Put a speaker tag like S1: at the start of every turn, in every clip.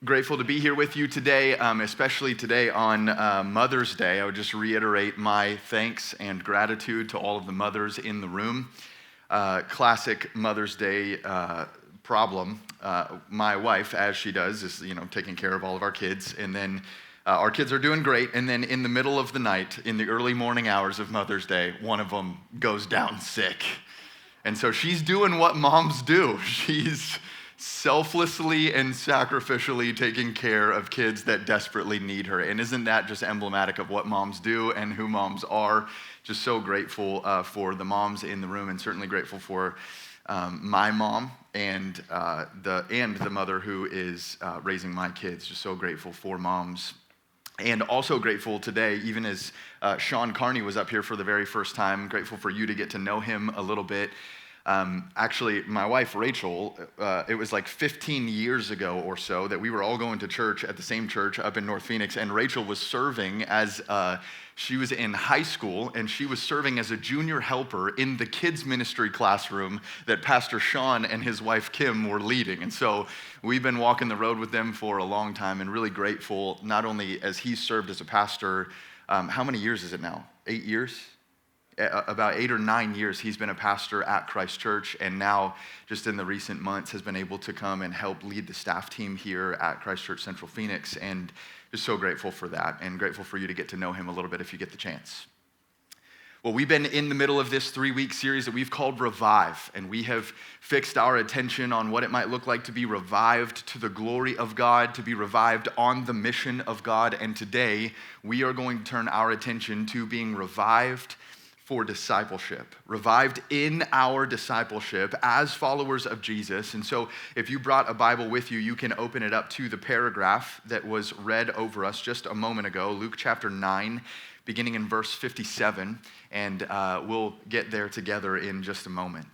S1: Grateful to be here with you today, especially today on Mother's Day. I would just reiterate my thanks and gratitude to all of the mothers in the room. Classic Mother's Day problem. My wife, as she does, is taking care of all of our kids, and then our kids are doing great, and then in the middle of the night, in the early morning hours of Mother's Day, one of them goes down sick. And so she's doing what moms do. She's selflessly and sacrificially taking care of kids that desperately need her. And isn't that just emblematic of what moms do and who moms are? Just so grateful for the moms in the room, and certainly grateful for my mom and the mother who is raising my kids. Just so grateful for moms. And also grateful today, even as Sean Carney was up here for the very first time, grateful for you to get to know him a little bit. Actually, my wife, Rachel, it was like 15 years ago or so that we were all going to church at the same church up in North Phoenix, and Rachel was serving as, she was in high school, and she was serving as a junior helper in the kids ministry classroom that Pastor Sean and his wife, Kim, were leading. And so we've been walking the road with them for a long time, and really grateful, not only as he served as a pastor, how many years is it now? 8 years? About 8 or 9 years he's been a pastor at Christ Church, and now just in the recent months has been able to come and help lead the staff team here at Christ Church Central Phoenix, and just so grateful for that, and grateful for you to get to know him a little bit if you get the chance. Well, we've been in the middle of this 3-week series that we've called Revive, and we have fixed our attention on what it might look like to be revived to the glory of God, to be revived on the mission of God, and today we are going to turn our attention to being revived for discipleship, revived in our discipleship as followers of Jesus. And so if you brought a Bible with you, you can open it up to the paragraph that was read over us just a moment ago, Luke chapter 9, beginning in verse 57, and we'll get there together in just a moment.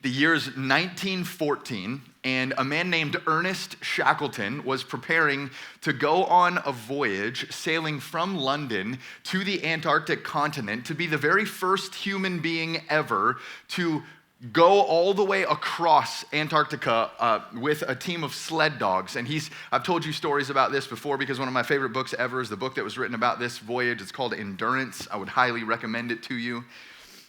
S1: The year's 1914, and a man named Ernest Shackleton was preparing to go on a voyage sailing from London to the Antarctic continent to be the very first human being ever to go all the way across Antarctica with a team of sled dogs. And I've told you stories about this before because one of my favorite books ever is the book that was written about this voyage. It's called Endurance. I would highly recommend it to you.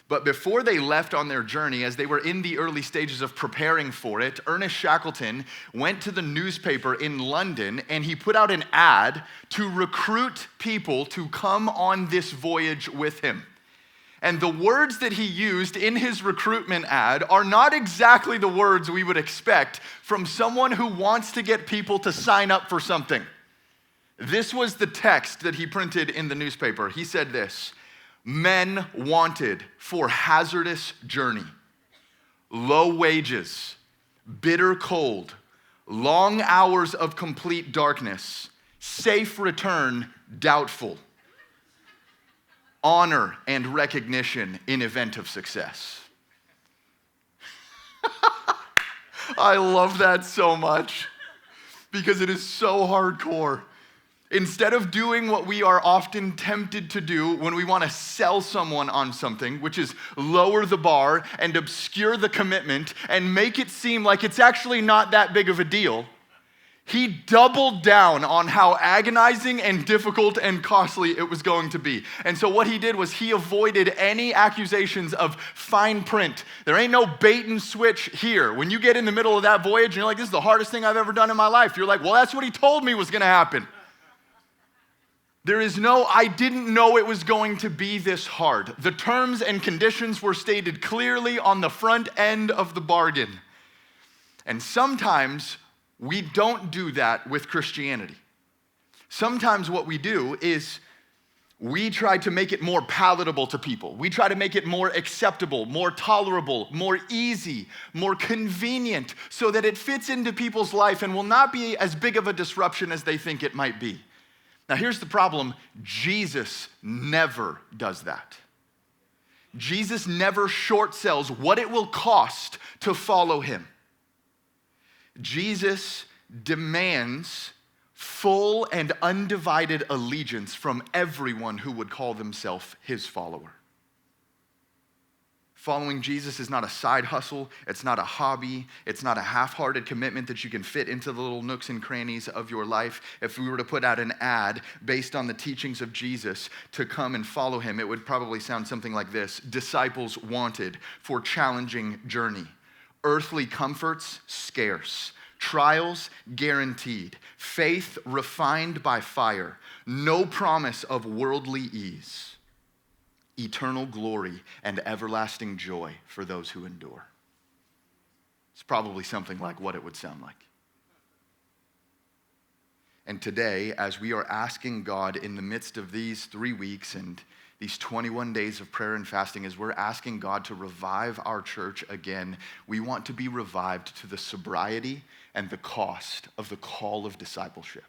S1: But before they left on their journey, as they were in the early stages of preparing for it, Ernest Shackleton went to the newspaper in London and he put out an ad to recruit people to come on this voyage with him. And the words that he used in his recruitment ad are not exactly the words we would expect from someone who wants to get people to sign up for something. This was the text that he printed in the newspaper. He said this: "Men wanted for hazardous journey, low wages, bitter cold, long hours of complete darkness, safe return doubtful, honor and recognition in event of success." I love that so much because it is so hardcore. Instead of doing what we are often tempted to do when we want to sell someone on something, which is lower the bar and obscure the commitment and make it seem like it's actually not that big of a deal, he doubled down on how agonizing and difficult and costly it was going to be. And so what he did was he avoided any accusations of fine print. There ain't no bait and switch here. When you get in the middle of that voyage and you're like, this is the hardest thing I've ever done in my life, you're like, well, that's what he told me was going to happen. There is no, I didn't know it was going to be this hard. The terms and conditions were stated clearly on the front end of the bargain. And sometimes we don't do that with Christianity. Sometimes what we do is we try to make it more palatable to people. We try to make it more acceptable, more tolerable, more easy, more convenient, so that it fits into people's life and will not be as big of a disruption as they think it might be. Now, here's the problem. Jesus never does that. Jesus never short sells what it will cost to follow him. Jesus demands full and undivided allegiance from everyone who would call themselves his follower. Following Jesus is not a side hustle. It's not a hobby. It's not a half-hearted commitment that you can fit into the little nooks and crannies of your life. If we were to put out an ad based on the teachings of Jesus to come and follow him, it would probably sound something like this: disciples wanted for challenging journey. Earthly comforts, scarce. Trials, guaranteed. Faith refined by fire. No promise of worldly ease. Eternal glory and everlasting joy for those who endure. It's probably something like what it would sound like. And today, as we are asking God in the midst of these 3 weeks and these 21 days of prayer and fasting, as we're asking God to revive our church again, we want to be revived to the sobriety and the cost of the call of discipleship.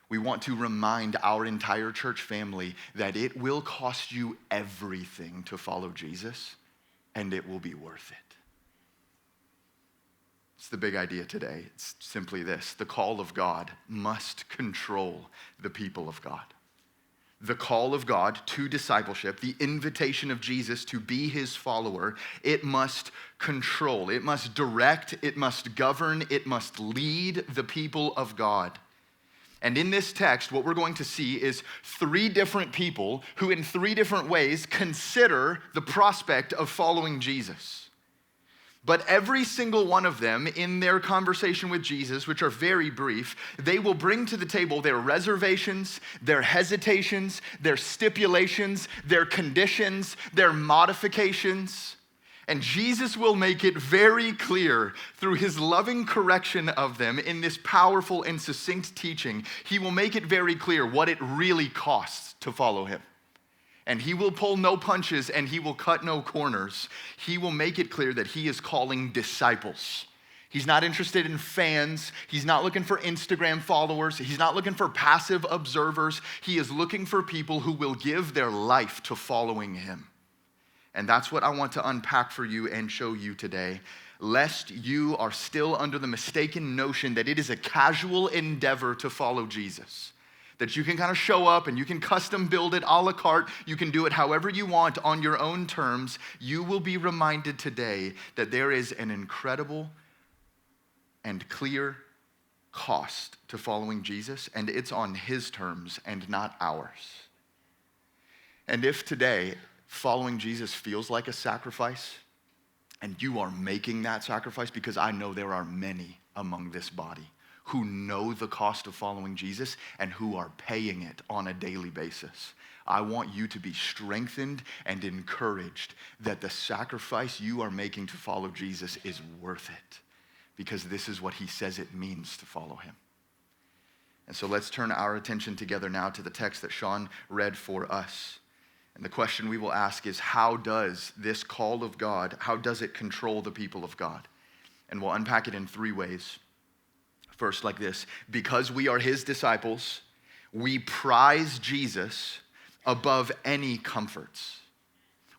S1: We want to remind our entire church family that it will cost you everything to follow Jesus, and it will be worth it. It's the big idea today. It's simply this: the call of God must control the people of God. The call of God to discipleship, the invitation of Jesus to be his follower, it must control, it must direct, it must govern, it must lead the people of God. And in this text, what we're going to see is 3 different people who in 3 different ways consider the prospect of following Jesus. But every single one of them in their conversation with Jesus, which are very brief, they will bring to the table their reservations, their hesitations, their stipulations, their conditions, their modifications. And Jesus will make it very clear through his loving correction of them in this powerful and succinct teaching. He will make it very clear what it really costs to follow him. And he will pull no punches and he will cut no corners. He will make it clear that he is calling disciples. He's not interested in fans. He's not looking for Instagram followers. He's not looking for passive observers. He is looking for people who will give their life to following him. And that's what I want to unpack for you and show you today, lest you are still under the mistaken notion that it is a casual endeavor to follow Jesus. That you can kind of show up and you can custom build it a la carte. You can do it however you want on your own terms. You will be reminded today that there is an incredible and clear cost to following Jesus, and it's on his terms and not ours. And if today following Jesus feels like a sacrifice, and you are making that sacrifice, because I know there are many among this body who know the cost of following Jesus and who are paying it on a daily basis. I want you to be strengthened and encouraged that the sacrifice you are making to follow Jesus is worth it, because this is what he says it means to follow him. And so let's turn our attention together now to the text that Sean read for us. And the question we will ask is, how does this call of God, how does it control the people of God? And we'll unpack it in 3 ways. First, like this: because we are his disciples, we prize Jesus above any comforts.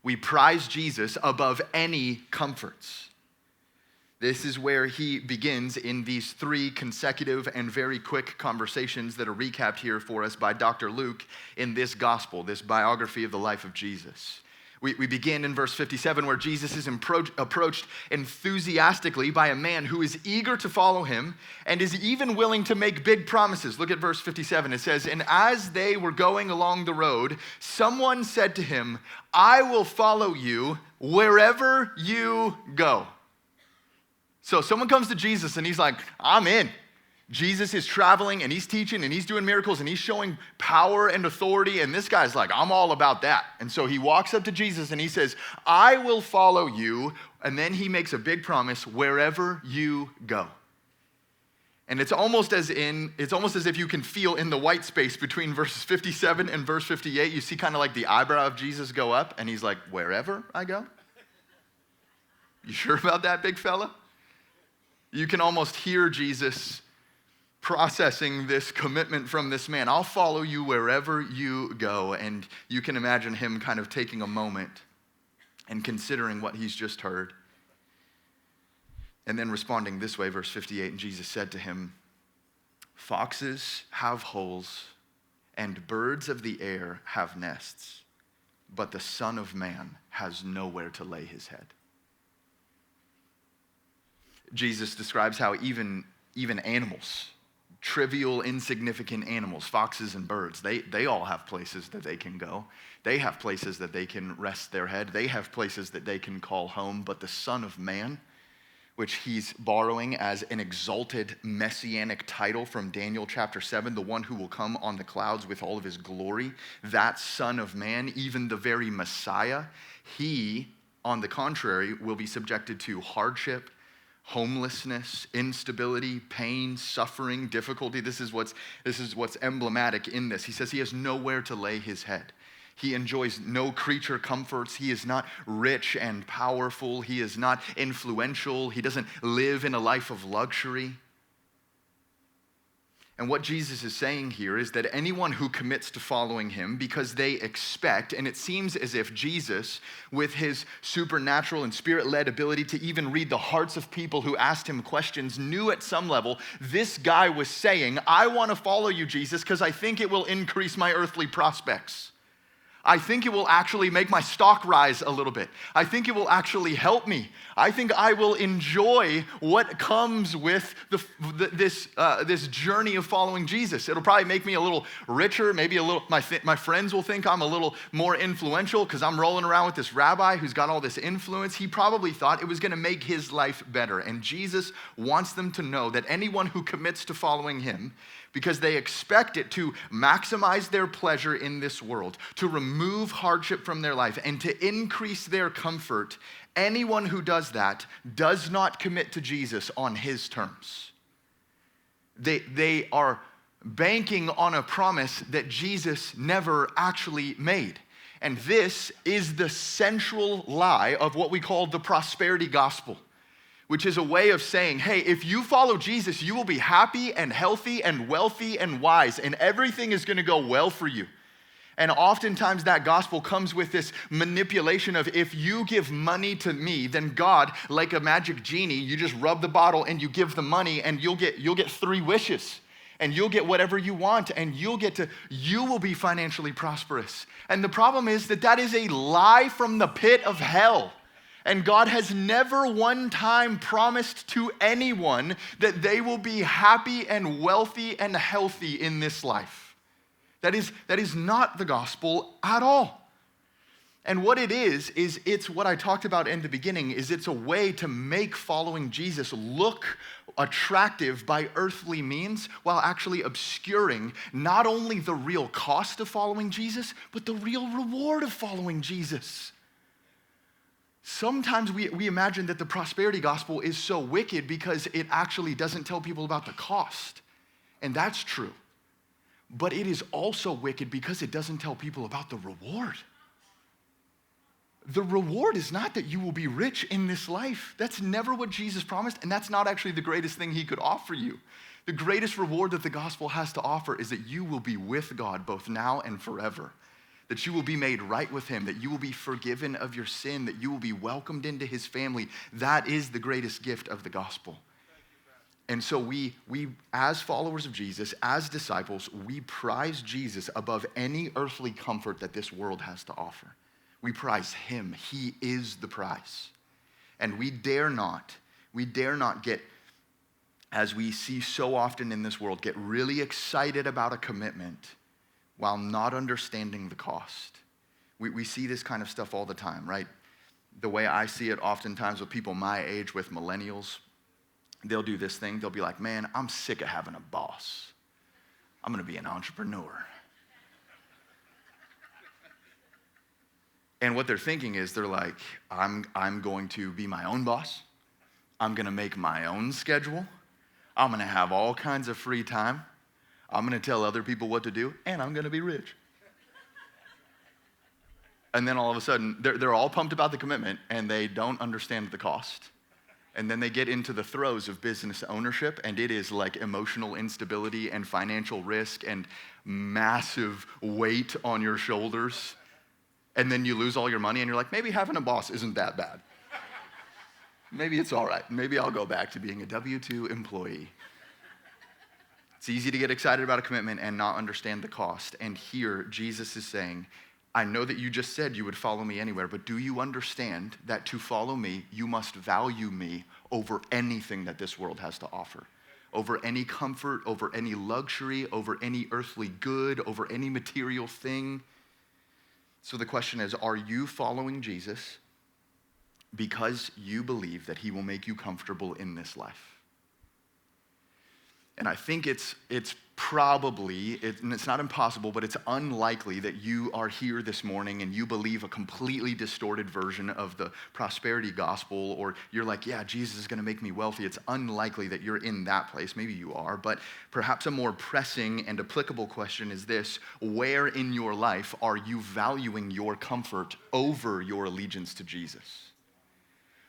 S1: We prize Jesus above any comforts. This is where he begins in these 3 consecutive and very quick conversations that are recapped here for us by Dr. Luke in this gospel, this biography of the life of Jesus. We begin in verse 57 where Jesus is approached enthusiastically by a man who is eager to follow him and is even willing to make big promises. Look at verse 57. It says, "And as they were going along the road, someone said to him, 'I will follow you wherever you go.'" So someone comes to Jesus and he's like, "I'm in." Jesus is traveling and he's teaching and he's doing miracles and he's showing power and authority. And this guy's like, "I'm all about that." And so he walks up to Jesus and he says, "I will follow you." And then he makes a big promise: wherever you go. And it's almost as if you can feel in the white space between verses 57 and verse 58, you see kind of like the eyebrow of Jesus go up and he's like, "Wherever I go?" You sure about that, big fella? You can almost hear Jesus processing this commitment from this man. "I'll follow you wherever you go." And you can imagine him kind of taking a moment and considering what he's just heard. And then responding this way, verse 58, "And Jesus said to him, 'Foxes have holes and birds of the air have nests, but the Son of Man has nowhere to lay his head. Jesus describes how even animals, trivial, insignificant animals, foxes and birds, they all have places that they can go. They have places that they can rest their head. They have places that they can call home. But the Son of Man, which he's borrowing as an exalted messianic title from Daniel chapter 7, the one who will come on the clouds with all of his glory, that Son of Man, even the very Messiah, he, on the contrary, will be subjected to hardship, homelessness, instability, pain, suffering, difficulty. This is what's emblematic in this. He says he has nowhere to lay his head. He enjoys no creature comforts. He is not rich and powerful. He is not influential. He doesn't live in a life of luxury. And what Jesus is saying here is that anyone who commits to following him because they expect, and it seems as if Jesus, with his supernatural and spirit-led ability to even read the hearts of people who asked him questions, knew at some level this guy was saying, I want to follow you, Jesus, because I think it will increase my earthly prospects. I think it will actually make my stock rise a little bit. I think it will actually help me. I think I will enjoy what comes with this journey of following Jesus. It'll probably make me a little richer. Maybe my friends will think I'm a little more influential because I'm rolling around with this rabbi who's got all this influence. He probably thought it was going to make his life better. And Jesus wants them to know that anyone who commits to following him, because they expect it to maximize their pleasure in this world, to remove hardship from their life, and to increase their comfort, anyone who does that does not commit to Jesus on his terms. They are banking on a promise that Jesus never actually made. And this is the central lie of what we call the prosperity gospel, which is a way of saying, hey, if you follow Jesus, you will be happy and healthy and wealthy and wise, and everything is going to go well for you. And oftentimes that gospel comes with this manipulation of, if you give money to me, then God, like a magic genie, you just rub the bottle and you give the money and you'll get 3 wishes. And you'll get whatever you want, and you will be financially prosperous. And the problem is that is a lie from the pit of hell. And God has never one time promised to anyone that they will be happy and wealthy and healthy in this life. That is not the gospel at all. And what it is it's what I talked about in the beginning, is it's a way to make following Jesus look attractive by earthly means while actually obscuring not only the real cost of following Jesus, but the real reward of following Jesus. Sometimes we imagine that the prosperity gospel is so wicked because it actually doesn't tell people about the cost. And that's true. But it is also wicked because it doesn't tell people about the reward. The reward is not that you will be rich in this life. That's never what Jesus promised, and that's not actually the greatest thing he could offer you. The greatest reward that the gospel has to offer is that you will be with God both now and forever. That you will be made right with him, that you will be forgiven of your sin, that you will be welcomed into his family. That is the greatest gift of the gospel. And so we as followers of Jesus, as disciples, we prize Jesus above any earthly comfort that this world has to offer. We prize him. He is the prize. And we dare not get, as we see so often in this world, get really excited about a commitment while not understanding the cost. We see this kind of stuff all the time, right? The way I see it oftentimes with people my age, with millennials, they'll do this thing. They'll be like, man, I'm sick of having a boss. I'm going to be an entrepreneur. And what they're thinking is, they're like, I'm going to be my own boss. I'm going to make my own schedule. I'm going to have all kinds of free time. I'm going to tell other people what to do, and I'm going to be rich. And then all of a sudden, they're all pumped about the commitment, and they don't understand the cost. And then they get into the throes of business ownership, and it is like emotional instability and financial risk and massive weight on your shoulders. And then you lose all your money, and you're like, maybe having a boss isn't that bad. Maybe it's all right. Maybe I'll go back to being a W-2 employee. It's easy to get excited about a commitment and not understand the cost. And here, Jesus is saying, I know that you just said you would follow me anywhere, but do you understand that to follow me, you must value me over anything that this world has to offer? Over any comfort, over any luxury, over any earthly good, over any material thing. So the question is, are you following Jesus because you believe that he will make you comfortable in this life? And I think it's probably, and it's not impossible, but it's unlikely that you are here this morning and you believe a completely distorted version of the prosperity gospel, or you're like, yeah, Jesus is going to make me wealthy. It's unlikely that you're in that place. Maybe you are, but perhaps a more pressing and applicable question is this: where in your life are you valuing your comfort over your allegiance to Jesus?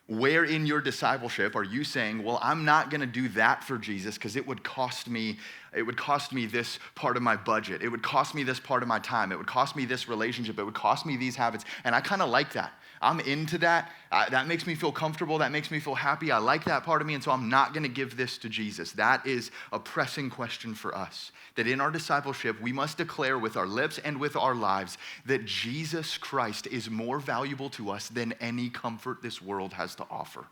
S1: Where in your discipleship are you saying, well, I'm not going to do that for Jesus because it would cost me this part of my budget. It would cost me this part of my time. It would cost me this relationship. It would cost me these habits. And I kind of like that. I'm into that. That makes me feel comfortable. That makes me feel happy. I like that part of me. And so I'm not going to give this to Jesus. That is a pressing question for us. That in our discipleship, we must declare with our lips and with our lives that Jesus Christ is more valuable to us than any comfort this world has to offer.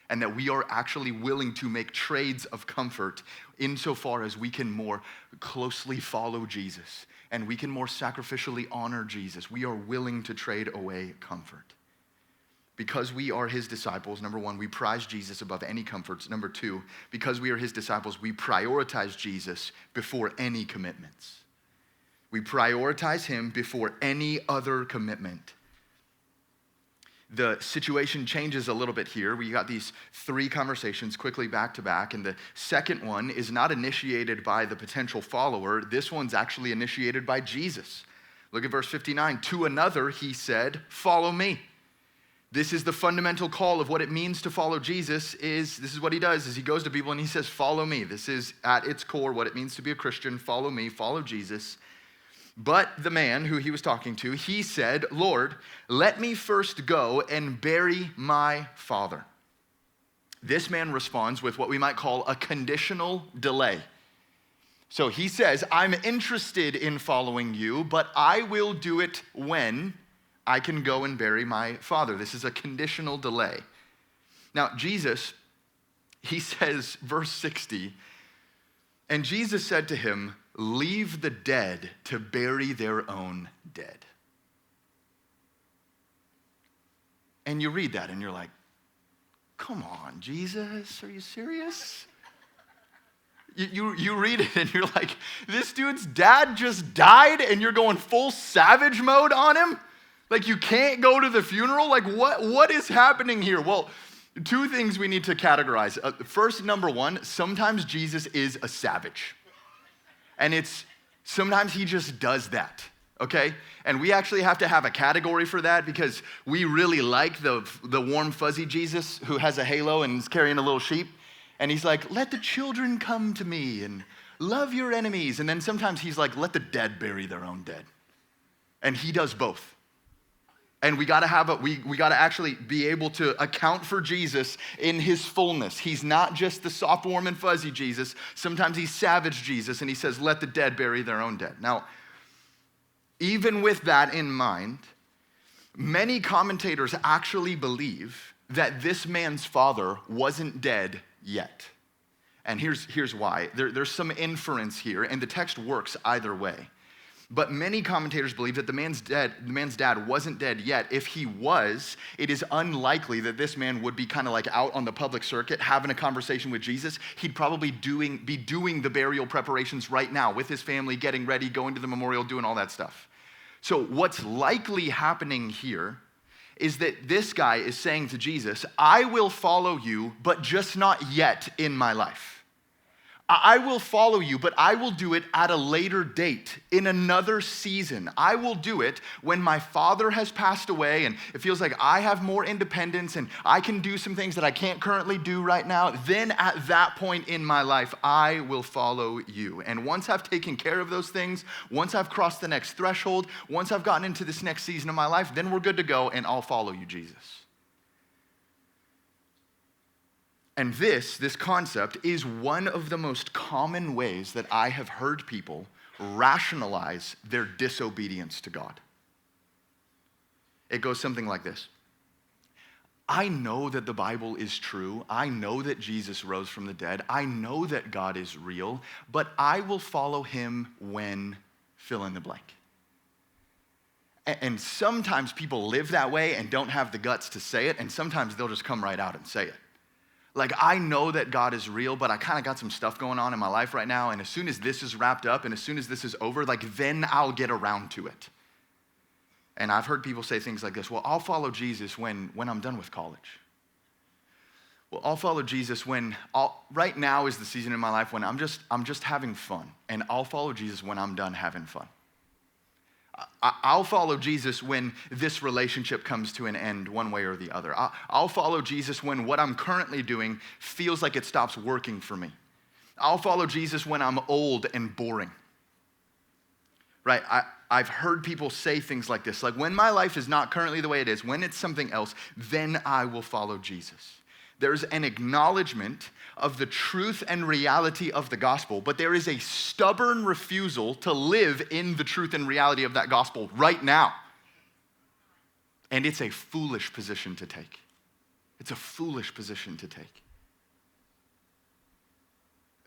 S1: And that we are actually willing to make trades of comfort insofar as we can more closely follow Jesus and we can more sacrificially honor Jesus. We are willing to trade away comfort. Because we are his disciples, number one, we prize Jesus above any comforts. Number two, because we are his disciples, we prioritize Jesus before any commitments. We prioritize him before any other commitment. The situation changes a little bit here. We got these three conversations quickly back to back, and the second one is not initiated by the potential follower. This one's actually initiated by Jesus. Look at verse 59. To another, he said, follow me. This is the fundamental call of what it means to follow Jesus. This is what he does, is he goes to people and he says, follow me. This is at its core what it means to be a Christian. Follow me, follow Jesus. But the man who he was talking to, he said, Lord, let me first go and bury my father. This man responds with what we might call a conditional delay. So he says, I'm interested in following you, but I will do it when I can go and bury my father. This is a conditional delay. Now, Jesus, he says, verse 60, and Jesus said to him, leave the dead to bury their own dead. And you read that and you're like, come on, Jesus, are you serious? You read it and you're like, this dude's dad just died and you're going full savage mode on him? Like, you can't go to the funeral? Like, what is happening here? Well, two things we need to categorize. First, number one, sometimes Jesus is a savage. And sometimes he just does that, okay? And we actually have to have a category for that because we really like the warm, fuzzy Jesus who has a halo and is carrying a little sheep. And he's like, let the children come to me and love your enemies. And then sometimes he's like, let the dead bury their own dead. And he does both. And we gotta actually be able to account for Jesus in his fullness. He's not just the soft, warm, and fuzzy Jesus. Sometimes he's savage Jesus, and he says, let the dead bury their own dead. Now, even with that in mind, many commentators actually believe that this man's father wasn't dead yet. And here's why. There's some inference here, and the text works either way. But many commentators believe that the man's dad wasn't dead yet. If he was, it is unlikely that this man would be kind of like out on the public circuit having a conversation with Jesus. He'd probably be doing the burial preparations right now with his family, getting ready, going to the memorial, doing all that stuff. So what's likely happening here is that this guy is saying to Jesus, I will follow you, but just not yet in my life. I will follow you, but I will do it at a later date, in another season. I will do it when my father has passed away and it feels like I have more independence and I can do some things that I can't currently do right now. Then at that point in my life, I will follow you. And once I've taken care of those things, once I've crossed the next threshold, once I've gotten into this next season of my life, then we're good to go and I'll follow you, Jesus. And this concept is one of the most common ways that I have heard people rationalize their disobedience to God. It goes something like this. I know that the Bible is true. I know that Jesus rose from the dead. I know that God is real, but I will follow him when fill in the blank. And sometimes people live that way and don't have the guts to say it, and sometimes they'll just come right out and say it. Like, I know that God is real, but I kind of got some stuff going on in my life right now, and as soon as this is wrapped up and as soon as this is over, like, then I'll get around to it. And I've heard people say things like this, well, I'll follow Jesus when I'm done with college. Well, I'll follow Jesus right now is the season in my life when I'm just having fun, and I'll follow Jesus when I'm done having fun. I'll follow Jesus when this relationship comes to an end one way or the other. I'll follow Jesus when what I'm currently doing feels like it stops working for me. I'll follow Jesus when I'm old and boring. Right? I've heard people say things like this, like when my life is not currently the way it is, when it's something else, then I will follow Jesus. There's an acknowledgement of the truth and reality of the gospel, but there is a stubborn refusal to live in the truth and reality of that gospel right now. And it's a foolish position to take. It's a foolish position to take.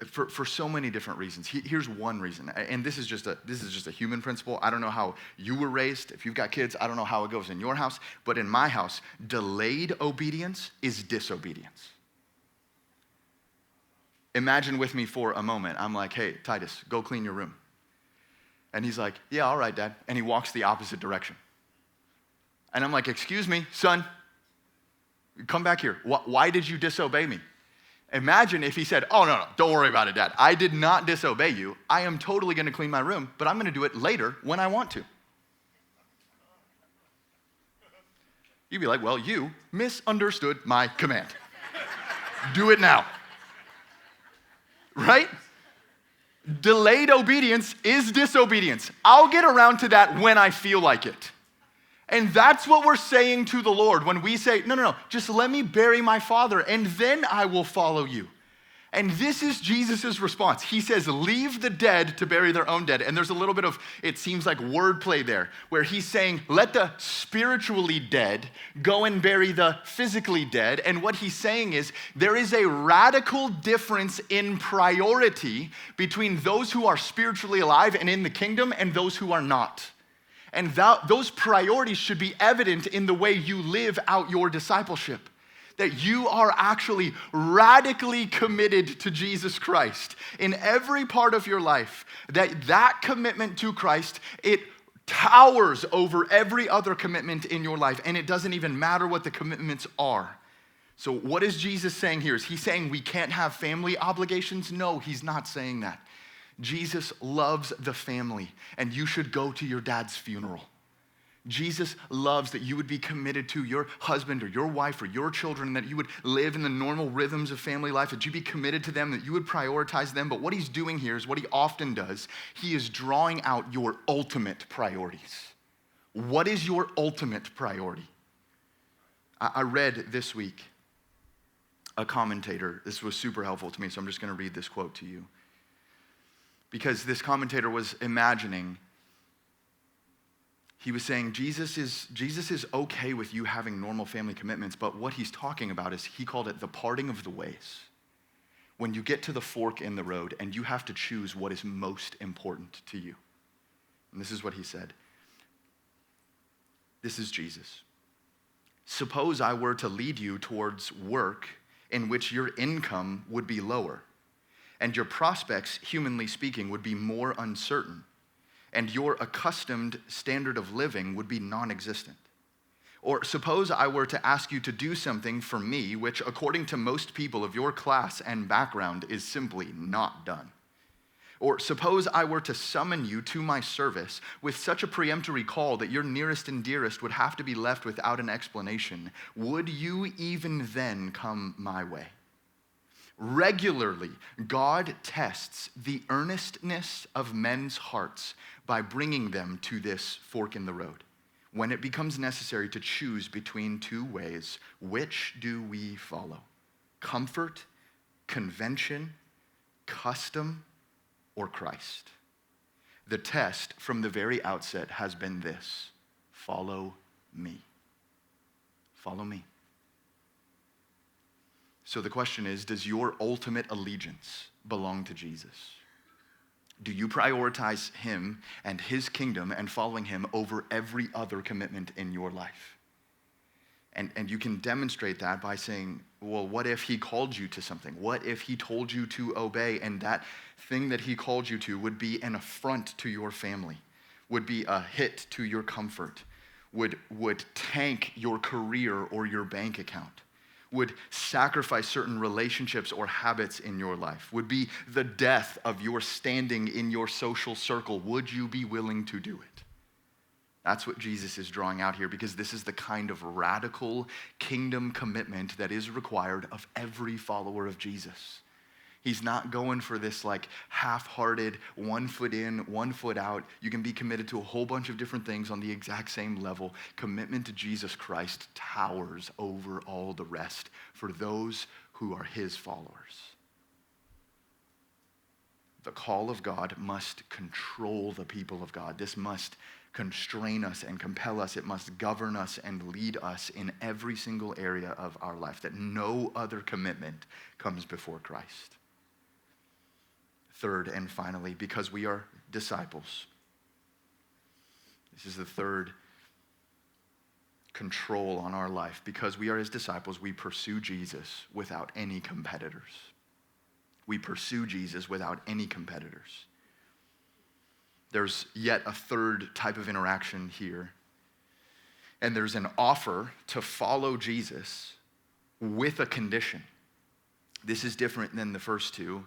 S1: For so many different reasons. Here's one reason, and this is just a human principle. I don't know how you were raised. If you've got kids, I don't know how it goes in your house, but in my house, delayed obedience is disobedience. Imagine with me for a moment. I'm like, hey, Titus, go clean your room. And he's like, yeah, all right, Dad. And he walks the opposite direction. And I'm like, excuse me, son, come back here. Why did you disobey me? Imagine if he said, oh, no, don't worry about it, Dad. I did not disobey you. I am totally going to clean my room, but I'm going to do it later when I want to. You'd be like, well, you misunderstood my command. Do it now. Right? Delayed obedience is disobedience. I'll get around to that when I feel like it. And that's what we're saying to the Lord when we say, no, just let me bury my father and then I will follow you. And this is Jesus' response. He says, leave the dead to bury their own dead. And there's a little bit of, it seems like wordplay there, where he's saying, let the spiritually dead go and bury the physically dead. And what he's saying is, there is a radical difference in priority between those who are spiritually alive and in the kingdom and those who are not. And those priorities should be evident in the way you live out your discipleship. That you are actually radically committed to Jesus Christ in every part of your life. That commitment to Christ, it towers over every other commitment in your life. And it doesn't even matter what the commitments are. So what is Jesus saying here? Is he saying we can't have family obligations? No, he's not saying that. Jesus loves the family, and you should go to your dad's funeral. Jesus loves that you would be committed to your husband or your wife or your children, that you would live in the normal rhythms of family life, that you be committed to them, that you would prioritize them. But what he's doing here is what he often does. He is drawing out your ultimate priorities. What is your ultimate priority? I read this week a commentator. This was super helpful to me, so I'm just going to read this quote to you. Because this commentator was imagining, he was saying Jesus is okay with you having normal family commitments, but what he's talking about is, he called it the parting of the ways. When you get to the fork in the road and you have to choose what is most important to you. And this is what he said. This is Jesus. Suppose I were to lead you towards work in which your income would be lower, and your prospects, humanly speaking, would be more uncertain, and your accustomed standard of living would be non-existent. Or suppose I were to ask you to do something for me, which according to most people of your class and background is simply not done. Or suppose I were to summon you to my service with such a peremptory call that your nearest and dearest would have to be left without an explanation. Would you even then come my way? Regularly, God tests the earnestness of men's hearts by bringing them to this fork in the road. When it becomes necessary to choose between two ways, which do we follow? Comfort, convention, custom, or Christ? The test from the very outset has been this: follow me. Follow me. So the question is, does your ultimate allegiance belong to Jesus? Do you prioritize him and his kingdom and following him over every other commitment in your life? And you can demonstrate that by saying, well, what if he called you to something? What if he told you to obey, and that thing that he called you to would be an affront to your family, would be a hit to your comfort, would tank your career or your bank account, would sacrifice certain relationships or habits in your life, would be the death of your standing in your social circle? Would you be willing to do it? That's what Jesus is drawing out here, because this is the kind of radical kingdom commitment that is required of every follower of Jesus. He's not going for this like half-hearted, 1 foot in, 1 foot out. You can be committed to a whole bunch of different things on the exact same level. Commitment to Jesus Christ towers over all the rest for those who are his followers. The call of God must control the people of God. This must constrain us and compel us. It must govern us and lead us in every single area of our life, that no other commitment comes before Christ. Third and finally, because we are disciples. This is the third control on our life. Because we are his disciples, we pursue Jesus without any competitors. We pursue Jesus without any competitors. There's yet a third type of interaction here. And there's an offer to follow Jesus with a condition. This is different than the first two.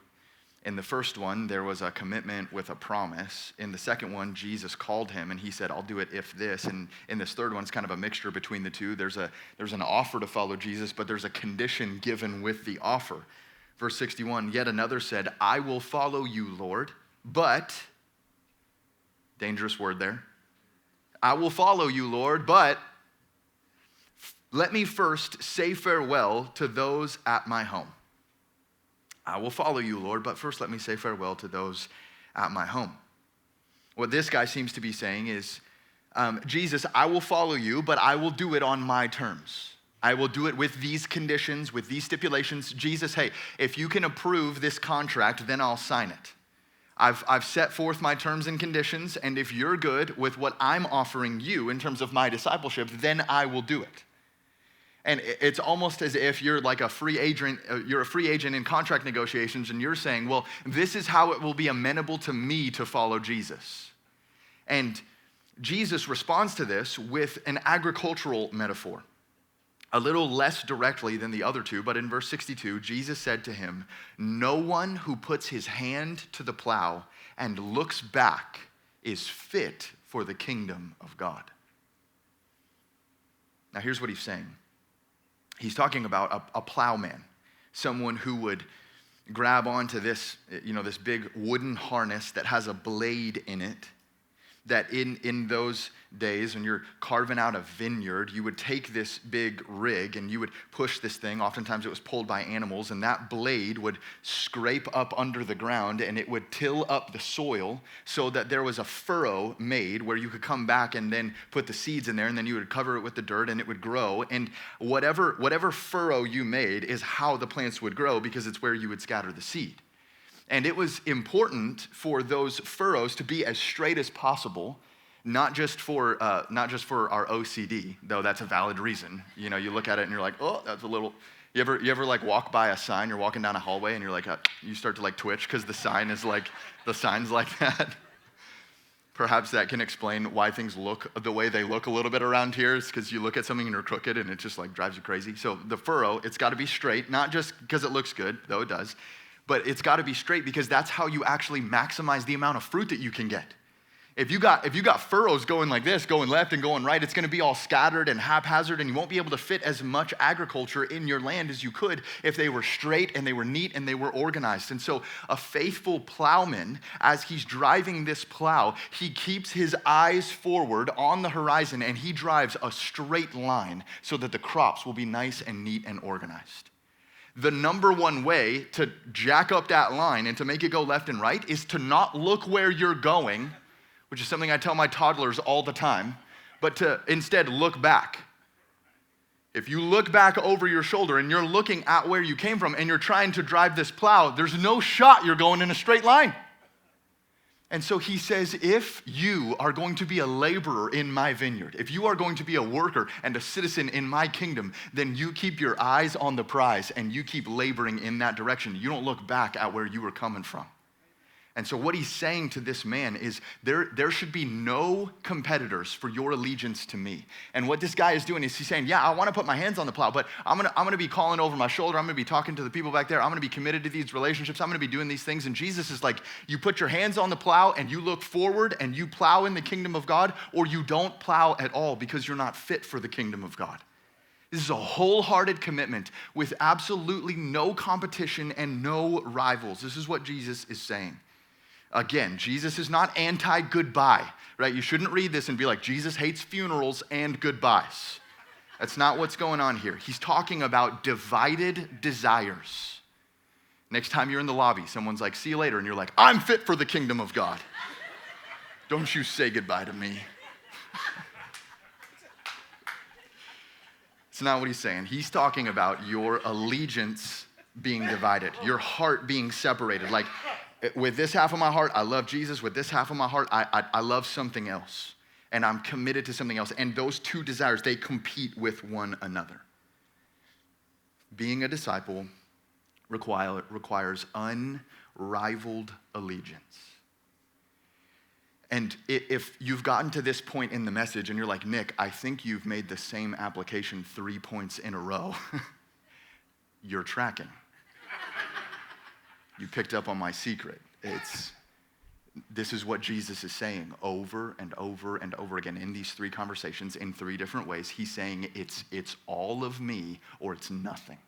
S1: In the first one, there was a commitment with a promise. In the second one, Jesus called him and he said, I'll do it if this. And in this third one, it's kind of a mixture between the two. There's an offer to follow Jesus, but there's a condition given with the offer. Verse 61, yet another said, I will follow you, Lord, but, dangerous word there, I will follow you, Lord, but let me first say farewell to those at my home. I will follow you, Lord, but first let me say farewell to those at my home. What this guy seems to be saying is, Jesus, I will follow you, but I will do it on my terms. I will do it with these conditions, with these stipulations. Jesus, hey, if you can approve this contract, then I'll sign it. I've set forth my terms and conditions, and if you're good with what I'm offering you in terms of my discipleship, then I will do it. And it's almost as if you're like a free agent, in contract negotiations, and you're saying, well, this is how it will be amenable to me to follow Jesus. And Jesus responds to this with an agricultural metaphor, a little less directly than the other two, but in verse 62, Jesus said to him, no one who puts his hand to the plow and looks back is fit for the kingdom of God. Now here's what he's saying. He's talking about a plowman, someone who would grab onto this, this big wooden harness that has a blade in it, that in those days when you're carving out a vineyard, you would take this big rig and you would push this thing. Oftentimes it was pulled by animals, and that blade would scrape up under the ground and it would till up the soil so that there was a furrow made where you could come back and then put the seeds in there, and then you would cover it with the dirt and it would grow. And whatever furrow you made is how the plants would grow, because it's where you would scatter the seed. And it was important for those furrows to be as straight as possible, not just for our OCD, though that's a valid reason. You look at it and you're like, oh, that's a little. You ever like walk by a sign? You're walking down a hallway and you're like, you start to like twitch because the sign's like that. Perhaps that can explain why things look the way they look a little bit around here. It's because you look at something and you're crooked and it just like drives you crazy. So the furrow, it's got to be straight, not just because it looks good, though it does. But it's got to be straight because that's how you actually maximize the amount of fruit that you can get. If you got furrows going like this, going left and going right, it's going to be all scattered and haphazard, and you won't be able to fit as much agriculture in your land as you could if they were straight and they were neat and they were organized. And so a faithful plowman, as he's driving this plow, he keeps his eyes forward on the horizon and he drives a straight line so that the crops will be nice and neat and organized. The number one way to jack up that line and to make it go left and right is to not look where you're going, which is something I tell my toddlers all the time, but to instead look back. If you look back over your shoulder and you're looking at where you came from and you're trying to drive this plow, there's no shot you're going in a straight line. And so he says, if you are going to be a laborer in my vineyard, if you are going to be a worker and a citizen in my kingdom, then you keep your eyes on the prize and you keep laboring in that direction. You don't look back at where you were coming from. And so what he's saying to this man is there should be no competitors for your allegiance to me. And what this guy is doing is he's saying, yeah, I want to put my hands on the plow, but I'm gonna be calling over my shoulder. I'm gonna be talking to the people back there. I'm gonna be committed to these relationships. I'm gonna be doing these things. And Jesus is like, you put your hands on the plow and you look forward and you plow in the kingdom of God, or you don't plow at all because you're not fit for the kingdom of God. This is a wholehearted commitment with absolutely no competition and no rivals. This is what Jesus is saying. Again, Jesus is not anti-goodbye, right? You shouldn't read this and be like, Jesus hates funerals and goodbyes. That's not what's going on here. He's talking about divided desires. Next time you're in the lobby, someone's like, see you later, and you're like, I'm fit for the kingdom of God. Don't you say goodbye to me. It's not what he's saying. He's talking about your allegiance being divided, your heart being separated. Like, with this half of my heart, I love Jesus. With this half of my heart, I love something else. And I'm committed to something else. And those two desires, they compete with one another. Being a disciple requires unrivaled allegiance. And if you've gotten to this point in the message and you're like, Nick, I think you've made the same application 3 points in a row, you're tracking. You picked up on my secret. This is what Jesus is saying over and over and over again in these 3 conversations in 3 different ways. He's saying it's all of me or it's nothing.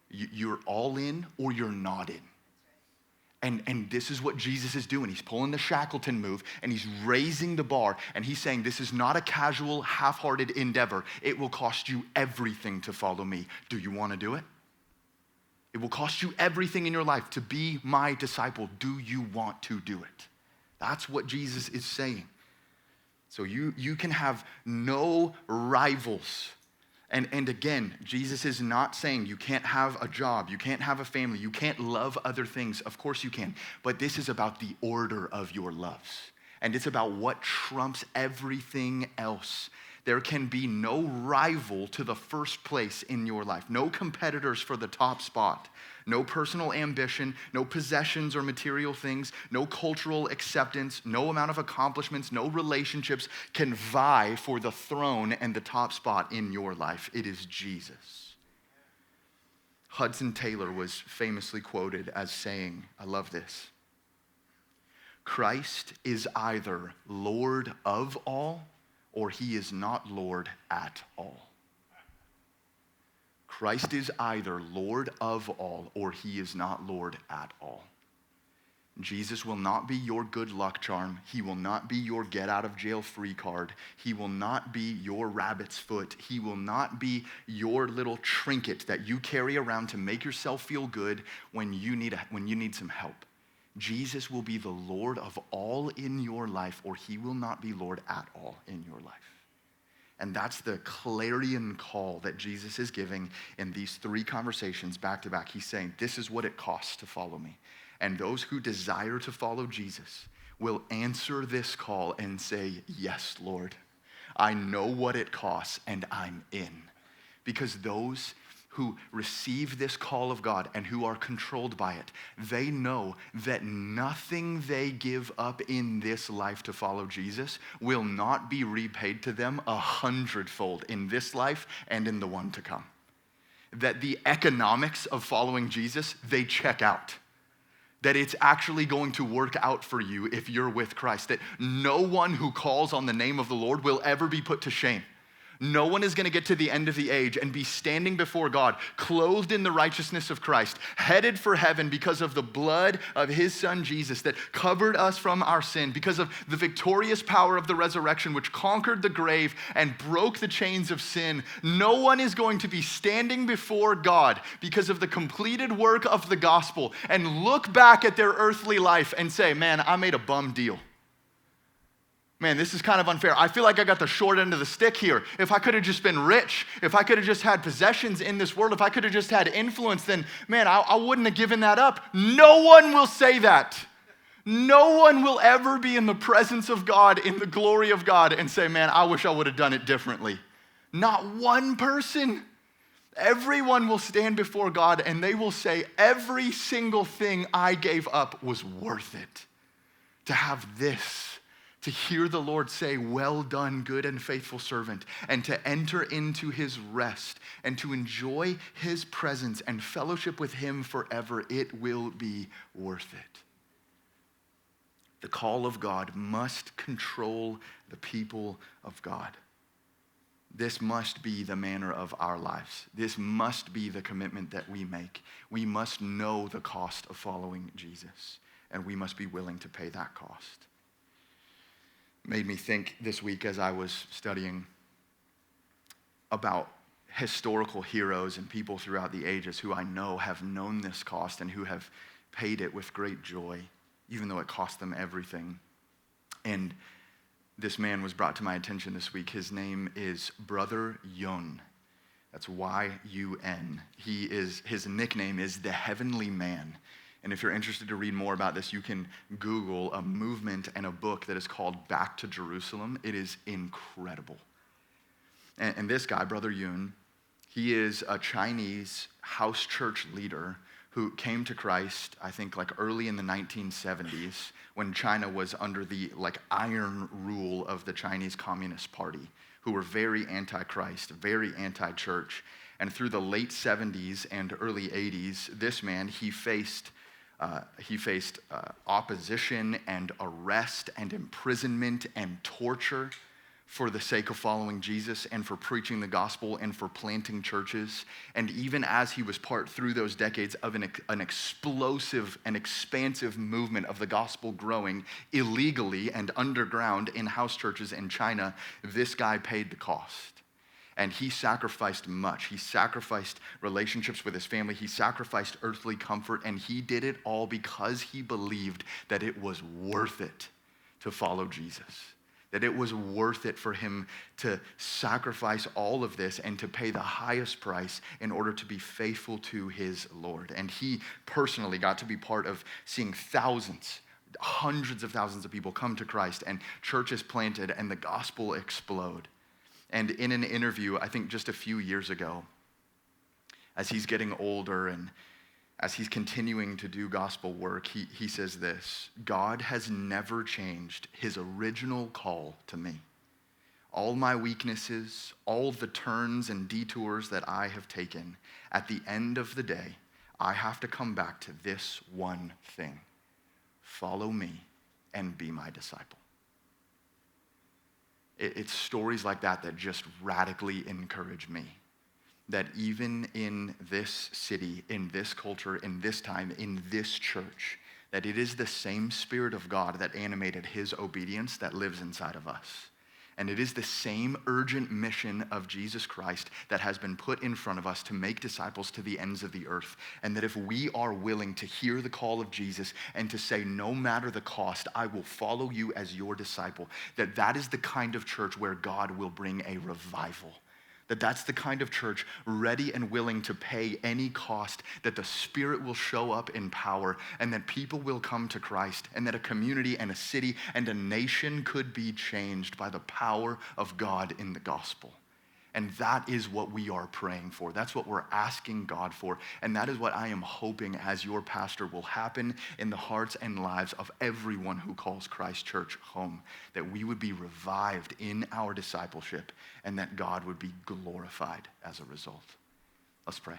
S1: You're all in or you're not in. And this is what Jesus is doing. He's pulling the Shackleton move and he's raising the bar and he's saying this is not a casual, half-hearted endeavor. It will cost you everything to follow me. Do you want to do it? It will cost you everything in your life to be my disciple. Do you want to do it? That's what Jesus is saying. So you can have no rivals. And again, Jesus is not saying you can't have a job, you can't have a family, you can't love other things. Of course you can. But this is about the order of your loves. And it's about what trumps everything else. There can be no rival to the first place in your life. No competitors for the top spot. No personal ambition, no possessions or material things, no cultural acceptance, no amount of accomplishments, no relationships can vie for the throne and the top spot in your life. It is Jesus. Hudson Taylor was famously quoted as saying, I love this, Christ is either Lord of all or he is not Lord at all. Christ is either Lord of all or he is not Lord at all. Jesus will not be your good luck charm. He will not be your get out of jail free card. He will not be your rabbit's foot. He will not be your little trinket that you carry around to make yourself feel good when you need some help. Jesus will be the Lord of all in your life, or he will not be Lord at all in your life. And that's the clarion call that Jesus is giving in these 3 conversations back to back. He's saying, this is what it costs to follow me. And those who desire to follow Jesus will answer this call and say, yes, Lord, I know what it costs and I'm in. Because those who receive this call of God and who are controlled by it, they know that nothing they give up in this life to follow Jesus will not be repaid to them 100-fold in this life and in the one to come. That the economics of following Jesus, they check out. That it's actually going to work out for you if you're with Christ. That no one who calls on the name of the Lord will ever be put to shame. No one is going to get to the end of the age and be standing before God, clothed in the righteousness of Christ, headed for heaven because of the blood of his son Jesus that covered us from our sin, because of the victorious power of the resurrection which conquered the grave and broke the chains of sin. No one is going to be standing before God because of the completed work of the gospel and look back at their earthly life and say, man, I made a bum deal. Man, this is kind of unfair. I feel like I got the short end of the stick here. If I could have just been rich, if I could have just had possessions in this world, if I could have just had influence, then man, I wouldn't have given that up. No one will say that. No one will ever be in the presence of God, in the glory of God, and say, man, I wish I would have done it differently. Not one person. Everyone will stand before God and they will say, every single thing I gave up was worth it. To have this, to hear the Lord say, well done, good and faithful servant, and to enter into his rest and to enjoy his presence and fellowship with him forever, it will be worth it. The call of God must control the people of God. This must be the manner of our lives. This must be the commitment that we make. We must know the cost of following Jesus, and we must be willing to pay that cost. Made me think this week as I was studying about historical heroes and people throughout the ages who I know have known this cost and who have paid it with great joy, even though it cost them everything. And this man was brought to my attention this week. His name is Brother Yun. That's Y-U-N. His nickname is the Heavenly Man. And if you're interested to read more about this, you can Google a movement and a book that is called Back to Jerusalem. It is incredible. And this guy, Brother Yun, he is a Chinese house church leader who came to Christ, I think, like early in the 1970s when China was under the iron rule of the Chinese Communist Party, who were very anti-Christ, very anti-church. And through the late 70s and early 80s, this man, he faced opposition and arrest and imprisonment and torture for the sake of following Jesus and for preaching the gospel and for planting churches. And even as he was part through those decades of an explosive and expansive movement of the gospel growing illegally and underground in house churches in China, this guy paid the cost. And he sacrificed much. He sacrificed relationships with his family. He sacrificed earthly comfort. And he did it all because he believed that it was worth it to follow Jesus. That it was worth it for him to sacrifice all of this and to pay the highest price in order to be faithful to his Lord. And he personally got to be part of seeing thousands, hundreds of thousands of people come to Christ and churches planted and the gospel explode. And in an interview, I think just a few years ago, as he's getting older and as he's continuing to do gospel work, he says this: God has never changed his original call to me. All my weaknesses, all the turns and detours that I have taken, at the end of the day, I have to come back to this one thing: follow me and be my disciple. It's stories like that that just radically encourage me. That even in this city, in this culture, in this time, in this church, that it is the same Spirit of God that animated his obedience that lives inside of us. And it is the same urgent mission of Jesus Christ that has been put in front of us to make disciples to the ends of the earth. And that if we are willing to hear the call of Jesus and to say, no matter the cost, I will follow you as your disciple, that is the kind of church where God will bring a revival. That's the kind of church ready and willing to pay any cost, that the Spirit will show up in power, and that people will come to Christ, and that a community and a city and a nation could be changed by the power of God in the gospel. And that is what we are praying for. That's what we're asking God for. And that is what I am hoping as your pastor will happen in the hearts and lives of everyone who calls Christ Church home. That we would be revived in our discipleship and that God would be glorified as a result. Let's pray.